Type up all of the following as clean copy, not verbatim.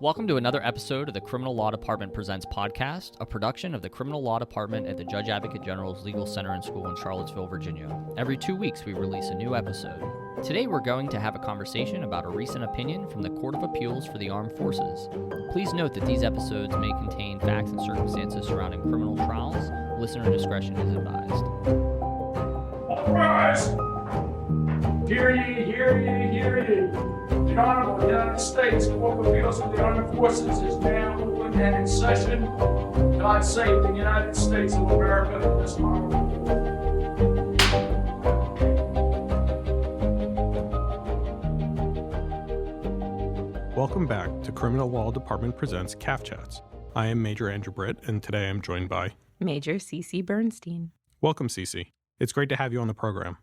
Welcome to another episode of the Criminal Law Department Presents podcast, a production of the Criminal Law Department at the Judge Advocate General's Legal Center and School in Charlottesville, Virginia. Every 2 weeks, we release a new episode. Today, we're going to have a conversation about a recent opinion from the Court of Appeals for the Armed Forces. Please note that these episodes may contain facts and circumstances surrounding criminal trials. Listener discretion is advised. All rise! Hear ye, hear ye, hear ye. The Honorable United States Court of Appeals of the Armed Forces is now open and in session. God save the United States of America and this honorable. Welcome back to Criminal Law Department Presents CAAF Chats. I am Major Andrew Britt, and today I'm joined by Major C.C. Bernstein. Welcome, CC. It's great to have you on the program.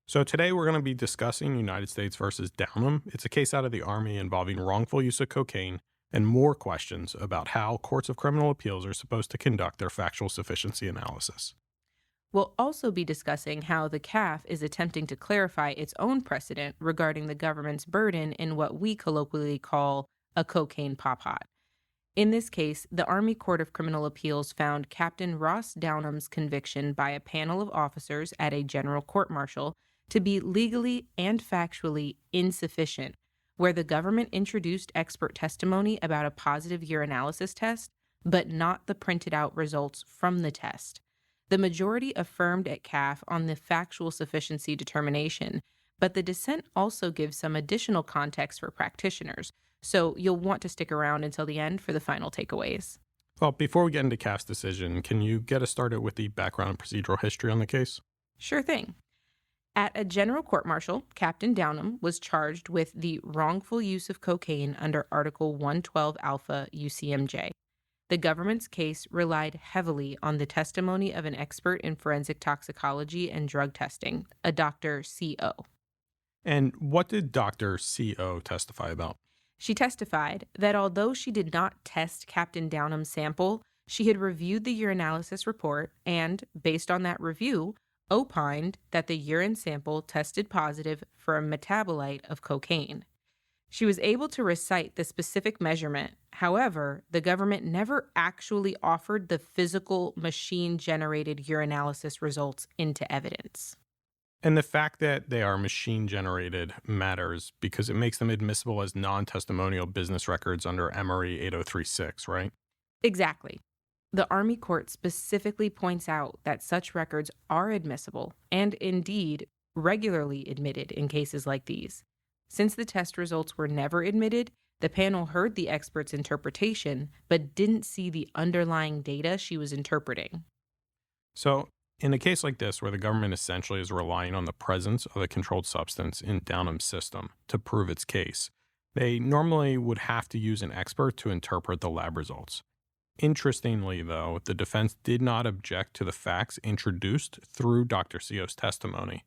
So today we're going to be discussing United States versus Downum. It's a case out of the Army involving wrongful use of cocaine and more questions about how courts of criminal appeals are supposed to conduct their factual sufficiency analysis. We'll also be discussing how the CAAF is attempting to clarify its own precedent regarding the government's burden in what we colloquially call a cocaine pop-hot. In this case, the Army Court of Criminal Appeals found Captain Ross Downum's conviction by a panel of officers at a general court-martial to be legally and factually insufficient, where the government introduced expert testimony about a positive urinalysis test, but not the printed-out results from the test. The majority affirmed at CAAF on the factual sufficiency determination, but the dissent also gives some additional context for practitioners, so you'll want to stick around until the end for the final takeaways. Well, before we get into CAAF's decision, can you get us started with the background and procedural history on the case? Sure thing. At a general court-martial, Captain Downum was charged with the wrongful use of cocaine under Article 112 Alpha UCMJ. The government's case relied heavily on the testimony of an expert in forensic toxicology and drug testing, a Dr. C.A.A.F. And what did Dr. C.A.A.F. testify about? She testified that although she did not test Captain Downum's sample, she had reviewed the urinalysis report and, based on that review, opined that the urine sample tested positive for a metabolite of cocaine. She was able to recite the specific measurement. However, the government never actually offered the physical machine-generated urinalysis results into evidence. And the fact that they are machine-generated matters because it makes them admissible as non-testimonial business records under Emory 8036, right? Exactly. The Army Court specifically points out that such records are admissible and, indeed, regularly admitted in cases like these. Since the test results were never admitted, the panel heard the expert's interpretation but didn't see the underlying data she was interpreting. So, in a case like this, where the government essentially is relying on the presence of a controlled substance in Downum's system to prove its case, they normally would have to use an expert to interpret the lab results. Interestingly, though, the defense did not object to the facts introduced through Dr. C.A.A.F's testimony,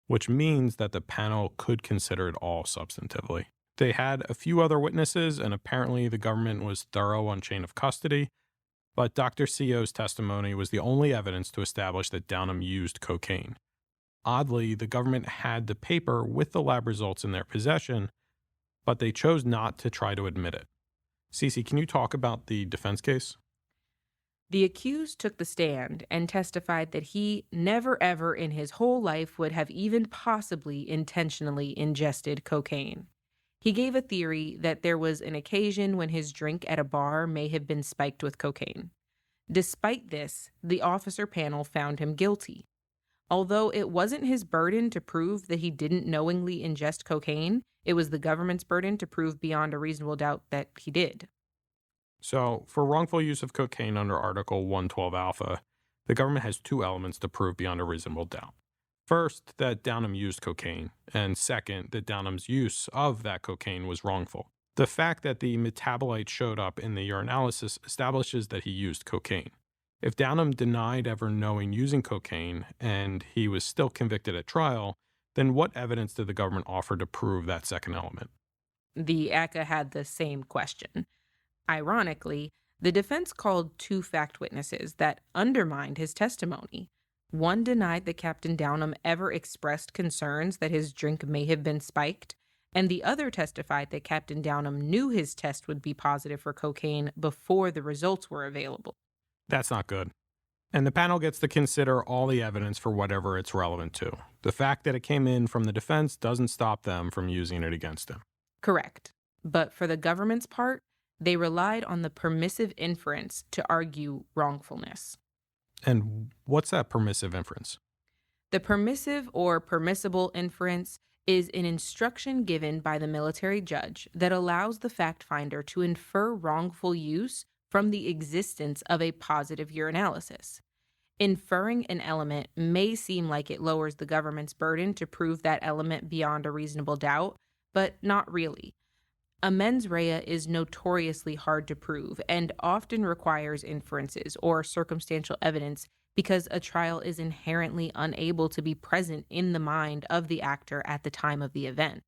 which means that the panel could consider it all substantively. They had a few other witnesses, and apparently the government was thorough on chain of custody, but Dr. C.A.A.F's testimony was the only evidence to establish that Downum used cocaine. Oddly, the government had the paper with the lab results in their possession, but they chose not to try to admit it. Cece, can you talk about the defense case? The accused took the stand and testified that he never ever in his whole life would have even possibly intentionally ingested cocaine. He gave a theory that there was an occasion when his drink at a bar may have been spiked with cocaine. Despite this, the officer panel found him guilty. Although it wasn't his burden to prove that he didn't knowingly ingest cocaine, it was the government's burden to prove beyond a reasonable doubt that he did. So, for wrongful use of cocaine under Article 112 Alpha, the government has two elements to prove beyond a reasonable doubt. First, that Downum used cocaine, and second, that Downum's use of that cocaine was wrongful. The fact that the metabolite showed up in the urinalysis establishes that he used cocaine. If Downum denied ever knowing using cocaine, and he was still convicted at trial, then what evidence did the government offer to prove that second element? The ACCA had the same question. Ironically, the defense called two fact witnesses that undermined his testimony. One denied that Captain Downum ever expressed concerns that his drink may have been spiked, and the other testified that Captain Downum knew his test would be positive for cocaine before the results were available. That's not good. And the panel gets to consider all the evidence for whatever it's relevant to. The fact that it came in from the defense doesn't stop them from using it against him. Correct. But for the government's part, they relied on the permissive inference to argue wrongfulness. And what's that permissive inference? The permissive or permissible inference is an instruction given by the military judge that allows the fact finder to infer wrongful use from the existence of a positive urinalysis. Inferring an element may seem like it lowers the government's burden to prove that element beyond a reasonable doubt, but not really. A mens rea is notoriously hard to prove and often requires inferences or circumstantial evidence because a trial is inherently unable to be present in the mind of the actor at the time of the event.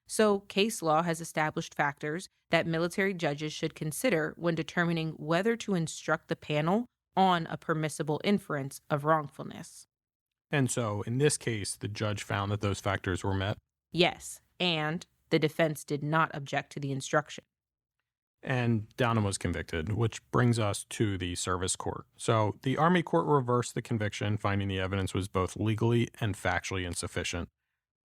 So, case law has established factors that military judges should consider when determining whether to instruct the panel on a permissible inference of wrongfulness. And so, in this case, the judge found that those factors were met? Yes, and the defense did not object to the instruction. And Downum was convicted, which brings us to the service court. So, the Army court reversed the conviction, finding the evidence was both legally and factually insufficient.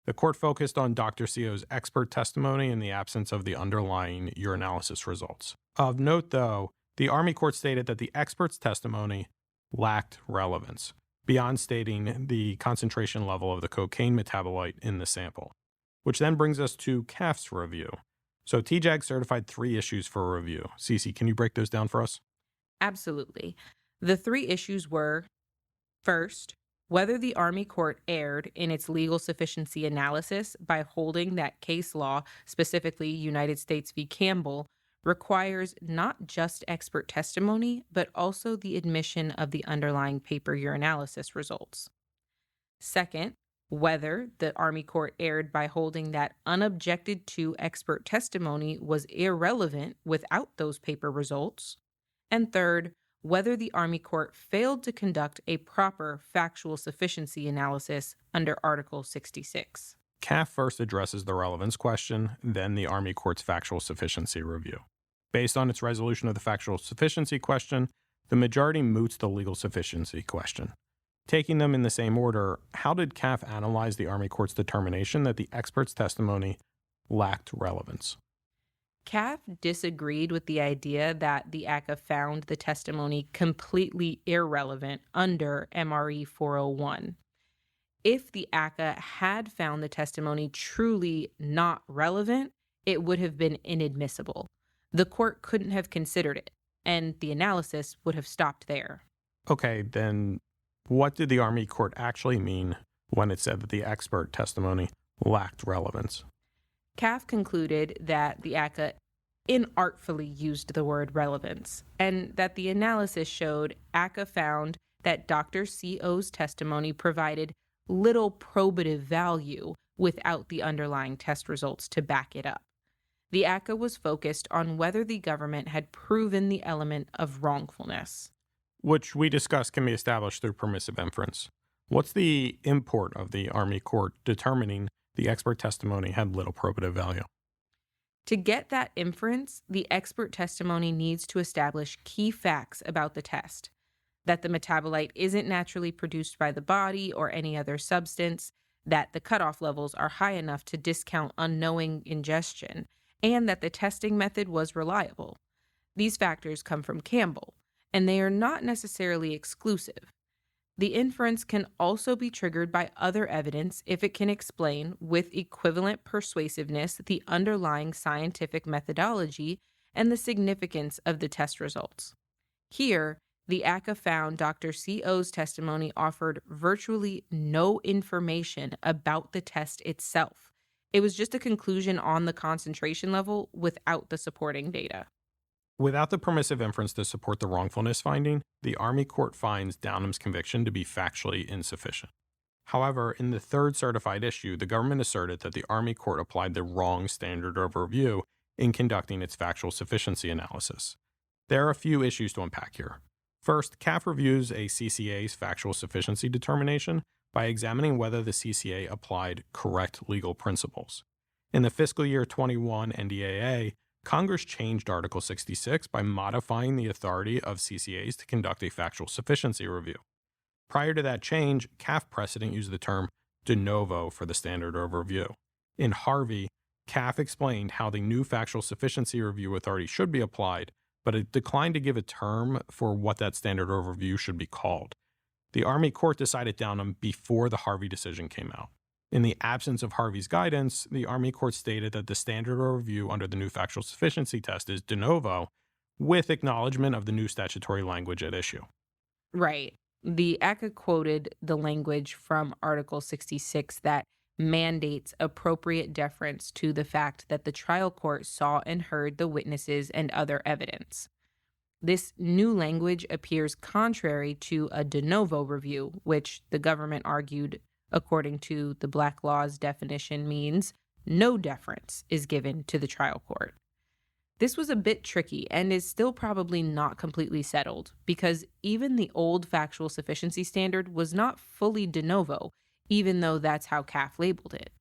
The court focused on Dr. C.O.'s expert testimony in the absence of the underlying urinalysis results. Of note, though, the Army court stated that the expert's testimony lacked relevance, beyond stating the concentration level of the cocaine metabolite in the sample, which then brings us to CAAF's review. So TJAG certified 3 issues for review. Cece, can you break those down for us? Absolutely. The 3 issues were, first, whether the Army court erred in its legal sufficiency analysis by holding that case law, specifically United States v. Campbell, requires not just expert testimony, but also the admission of the underlying paper urinalysis results. Second, whether the Army court erred by holding that unobjected to expert testimony was irrelevant without those paper results. And third, whether the Army court failed to conduct a proper factual sufficiency analysis under Article 66. CAAF first addresses the relevance question, then the Army court's factual sufficiency review. Based on its resolution of the factual sufficiency question, the majority moots the legal sufficiency question. Taking them in the same order, how did CAAF analyze the Army court's determination that the expert's testimony lacked relevance? CAAF disagreed with the idea that the CAAF found the testimony completely irrelevant under MRE 401. If the CAAF had found the testimony truly not relevant, it would have been inadmissible. The court couldn't have considered it, and the analysis would have stopped there. Okay, then what did the Army court actually mean when it said that the expert testimony lacked relevance? CAAF concluded that the CAAF inartfully used the word relevance, and that the analysis showed CAAF found that Dr. C.O.'s testimony provided little probative value without the underlying test results to back it up. The CAAF was focused on whether the government had proven the element of wrongfulness, which we discussed can be established through permissive inference. What's the import of the Army court determining the expert testimony had little probative value? To get that inference, the expert testimony needs to establish key facts about the test: that the metabolite isn't naturally produced by the body or any other substance, that the cutoff levels are high enough to discount unknowing ingestion, and that the testing method was reliable. These factors come from Campbell, and they are not necessarily exclusive. The inference can also be triggered by other evidence if it can explain with equivalent persuasiveness the underlying scientific methodology and the significance of the test results. Here, the CAAF found Dr. C.O.'s testimony offered virtually no information about the test itself. It was just a conclusion on the concentration level without the supporting data. Without the permissive inference to support the wrongfulness finding, the Army court finds Downum's conviction to be factually insufficient. However, in the third certified issue, the government asserted that the Army court applied the wrong standard of review in conducting its factual sufficiency analysis. There are a few issues to unpack here. First, CAAF reviews a CCA's factual sufficiency determination by examining whether the CCA applied correct legal principles. In the fiscal year 21 NDAA, Congress changed Article 66 by modifying the authority of CCAs to conduct a factual sufficiency review. Prior to that change, CAAF precedent used the term de novo for the standard of review. In Harvey, CAAF explained how the new factual sufficiency review authority should be applied, but it declined to give a term for what that standard of review should be called. The Army Court decided Downum before the Harvey decision came out. In the absence of Harvey's guidance, the Army Court stated that the standard of review under the new factual sufficiency test is de novo, with acknowledgement of the new statutory language at issue. Right. The ACCA quoted the language from Article 66 that mandates appropriate deference to the fact that the trial court saw and heard the witnesses and other evidence. This new language appears contrary to a de novo review, which the government argued, according to the Black Law's definition, means no deference is given to the trial court. This was a bit tricky and is still probably not completely settled because even the old factual sufficiency standard was not fully de novo, even though that's how CAAF labeled it.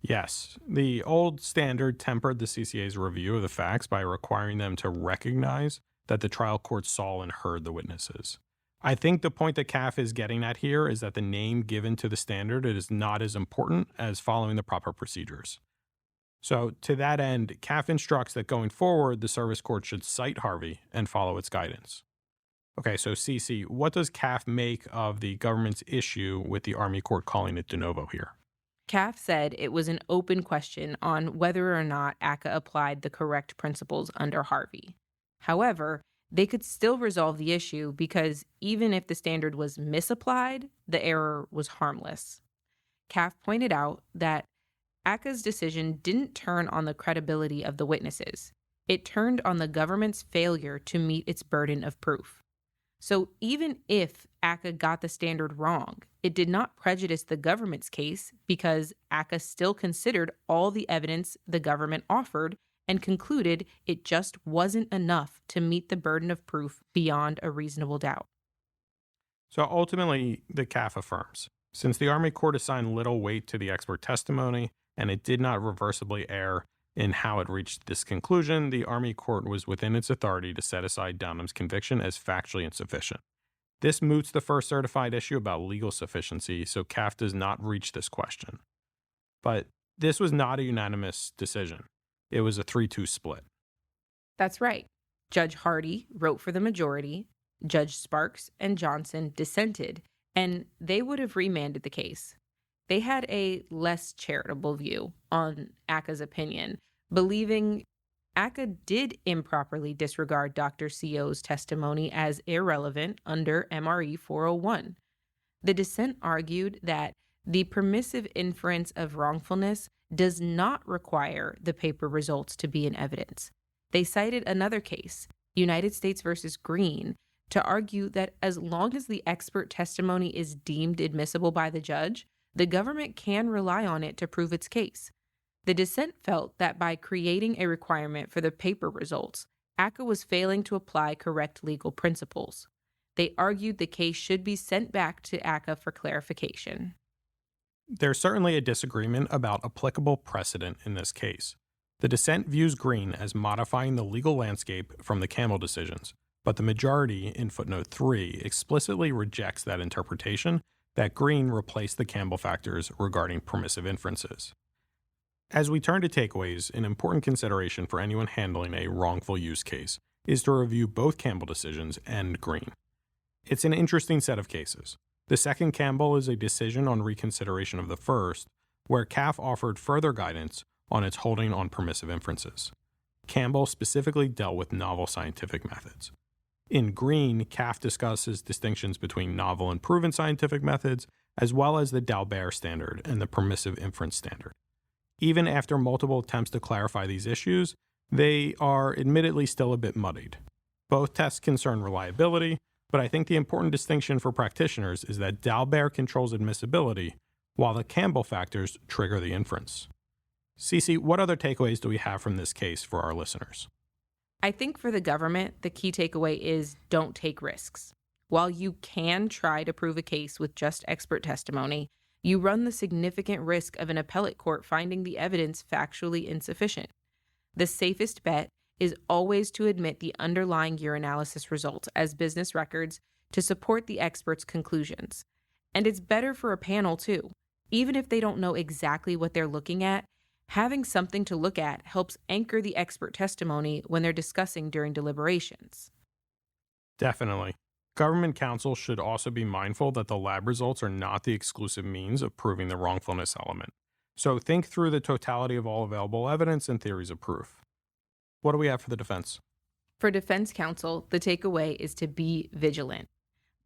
Yes, the old standard tempered the CCA's review of the facts by requiring them to recognize that the trial court saw and heard the witnesses. I think the point that CAAF is getting at here is that the name given to the standard is not as important as following the proper procedures. So to that end, CAAF instructs that going forward, the service court should cite Harvey and follow its guidance. Okay, so CC, what does CAAF make of the government's issue with the Army Court calling it de novo here? CAAF said it was an open question on whether or not ACCA applied the correct principles under Harvey. However, they could still resolve the issue because even if the standard was misapplied, the error was harmless. CAAF pointed out that ACCA's decision didn't turn on the credibility of the witnesses. It turned on the government's failure to meet its burden of proof. So even if ACCA got the standard wrong, it did not prejudice the government's case because ACCA still considered all the evidence the government offered and concluded it just wasn't enough to meet the burden of proof beyond a reasonable doubt. So ultimately, the CAAF affirms, since the Army Court assigned little weight to the expert testimony and it did not reversibly err in how it reached this conclusion, the Army Court was within its authority to set aside Downum's conviction as factually insufficient. This moots the first certified issue about legal sufficiency, so CAAF does not reach this question. But this was not a unanimous decision. It was a 3-2 split. That's right. Judge Hardy wrote for the majority, Judge Sparks and Johnson dissented, and they would have remanded the case. They had a less charitable view on ACCA's opinion, believing ACCA did improperly disregard Dr. C.O.'s testimony as irrelevant under MRE 401. The dissent argued that the permissive inference of wrongfulness does not require the paper results to be in evidence. They cited another case, United States versus Green, to argue that as long as the expert testimony is deemed admissible by the judge, the government can rely on it to prove its case. The dissent felt that by creating a requirement for the paper results, ACCA was failing to apply correct legal principles. They argued the case should be sent back to ACCA for clarification. There's certainly a disagreement about applicable precedent in this case. The dissent views Green as modifying the legal landscape from the Campbell decisions, but the majority, in footnote 3, explicitly rejects that interpretation that Green replaced the Campbell factors regarding permissive inferences. As we turn to takeaways, an important consideration for anyone handling a wrongful use case is to review both Campbell decisions and Green. It's an interesting set of cases. The second Campbell is a decision on reconsideration of the first, where CAAF offered further guidance on its holding on permissive inferences. Campbell specifically dealt with novel scientific methods. In Green, CAAF discusses distinctions between novel and proven scientific methods, as well as the Dalbert standard and the permissive inference standard. Even after multiple attempts to clarify these issues, they are admittedly still a bit muddied. Both tests concern reliability, but I think the important distinction for practitioners is that Dalbert controls admissibility, while the Campbell factors trigger the inference. Cece, what other takeaways do we have from this case for our listeners? I think for the government, the key takeaway is don't take risks. While you can try to prove a case with just expert testimony, You run the significant risk of an appellate court finding the evidence factually insufficient. The safest bet is always to admit the underlying urinalysis results as business records to support the expert's conclusions. And it's better for a panel, too. Even if they don't know exactly what they're looking at, having something to look at helps anchor the expert testimony when they're discussing during deliberations. Definitely. Government counsel should also be mindful that the lab results are not the exclusive means of proving the wrongfulness element. So think through the totality of all available evidence and theories of proof. What do we have for the defense? For defense counsel, the takeaway is to be vigilant.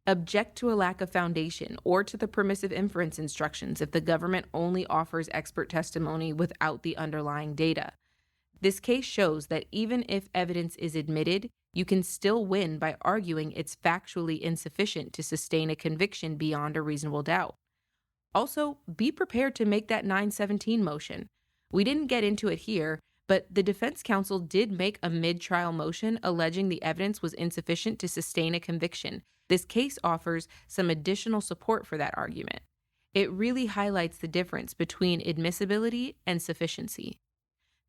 Object to a lack of foundation or to the permissive inference instructions if the government only offers expert testimony without the underlying data. This case shows that even if evidence is admitted, you can still win by arguing it's factually insufficient to sustain a conviction beyond a reasonable doubt. Also, be prepared to make that 917 motion. We didn't get into it here, but the defense counsel did make a mid-trial motion alleging the evidence was insufficient to sustain a conviction. This case offers some additional support for that argument. It really highlights the difference between admissibility and sufficiency.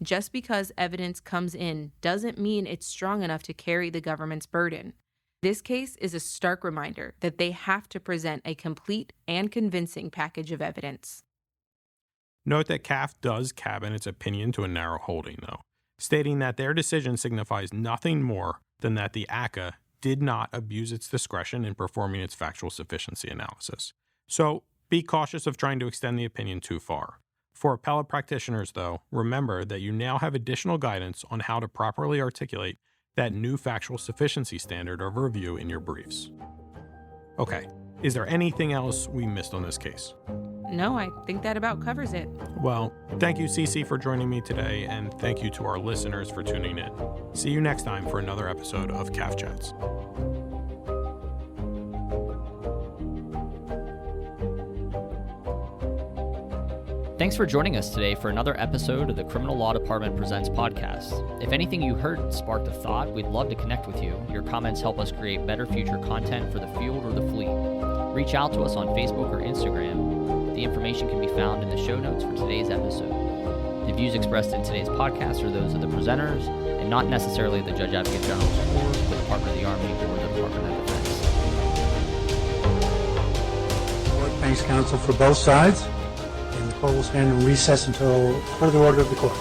Just because evidence comes in doesn't mean it's strong enough to carry the government's burden. This case is a stark reminder that they have to present a complete and convincing package of evidence. Note that CAAF does cabin its opinion to a narrow holding, though, stating that their decision signifies nothing more than that the ACCA did not abuse its discretion in performing its factual sufficiency analysis. So be cautious of trying to extend the opinion too far. For appellate practitioners, though, remember that you now have additional guidance on how to properly articulate that new factual sufficiency standard of review in your briefs. Okay, is there anything else we missed on this case? No, I think that about covers it. Well, thank you, CC, for joining me today, and thank you to our listeners for tuning in. See you next time for another episode of CAAF Chats. Thanks for joining us today for another episode of the Criminal Law Department Presents podcast. If anything you heard sparked a thought, we'd love to connect with you. Your comments help us create better future content for the field or the fleet. Reach out to us on Facebook or Instagram. The information can be found in the show notes for today's episode. The views expressed in today's podcast are those of the presenters and not necessarily the Judge Advocate General's Court, the Department of the Army, or the Department of Defense. Court thanks counsel for both sides, and the court will stand in recess until further order of the court.